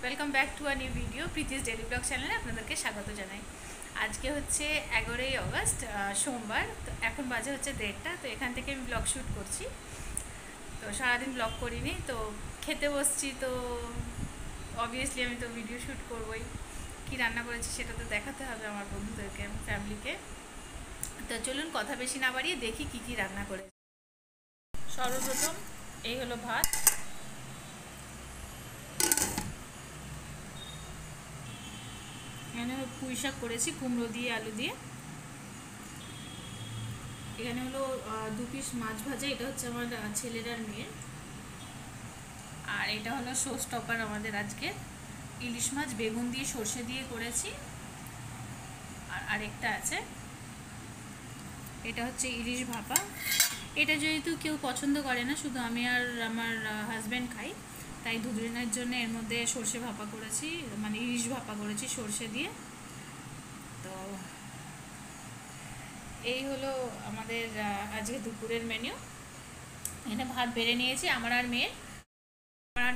Welcome back to a new video Preeti's daily blog চ্যানেলে আপনাদেরকে স্বাগত জানাই। আজকে হচ্ছে 11ই অগস্ট, সোমবার। তো এখন বাজে হচ্ছে 1:30। তো এখান থেকে আমি ব্লগ শ্যুট করছি। তো সারাদিন ব্লগ করিনি, তো খেতে বসছি। তো অবভিয়াসলি আমি তো ভিডিও শ্যুট করবোই। কী রান্না করেছি সেটা তো দেখাতে হবে আমার বন্ধুদেরকে, ফ্যামিলিকে। তো চলুন কথা বেশি না বাড়িয়ে দেখি কী কী রান্না করেছি। সর্বপ্রথম এই হলো ভাত। এখানে পুঁই শাক করেছি কুমড়ো দিয়ে, আলু দিয়ে। এখানে হলো 2 পিস মাছ ভাজা, এটা হচ্ছে আমার ছেলের আর মেয়ের। আর এটা হলো শো স্টপার আমাদের আজকে, ইলিশ মাছ বেগুন দিয়ে সর্ষে দিয়ে করেছি। আর আরেকটা আছে, এটা হচ্ছে ইলিশ ভাপা। এটা যেহেতু কেউ পছন্দ করে না, শুধু আমি আর আমার হাজব্যান্ড খাই, তাই দুজনের জন্য এর মধ্যে সর্ষে ভাপা করেছি, মানে ইলিশ ভাপা করেছি সর্ষে দিয়ে। তো এই হলো আমাদের আজকে দুপুরের মেনু। এখানে ভাত বেড়ে নিয়েছি আমার আর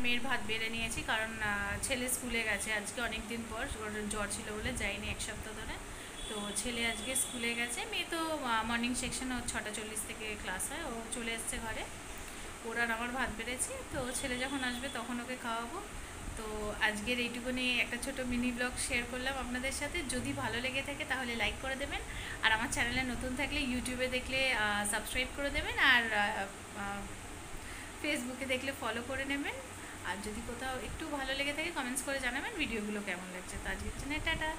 মেয়ের ভাত বেড়ে নিয়েছি, কারণ ছেলে স্কুলে গেছে আজকে অনেক দিন পর। ওর জ্বর ছিল বলে যায়নি 1 সপ্তাহ ধরে। তো ছেলে আজকে স্কুলে গেছে, মেয়ে তো মর্নিং সেকশনে ওর 6:40 থেকে ক্লাস হয়, ও চলে এসছে ঘরে। ওর আর আমার ভাত বেড়েছি, তো ছেলে যখন আসবে তখন ওকে খাওয়াবো। তো আজকের এইটুকুনি একটা ছোট মিনি ব্লগ শেয়ার করলাম আপনাদের সাথে। যদি ভালো লেগে থাকে তাহলে লাইক করে দেবেন, আর আমার চ্যানেলে নতুন থাকলে ইউটিউবে দেখলে সাবস্ক্রাইব করে দেবেন, আর ফেসবুকে দেখলে ফলো করে নেবেন। আর যদি কোথাও একটু ভালো লেগে থাকে কমেন্টস করে জানাবেন ভিডিওগুলো কেমন লাগছে। তো আজকের জন্য টাটা।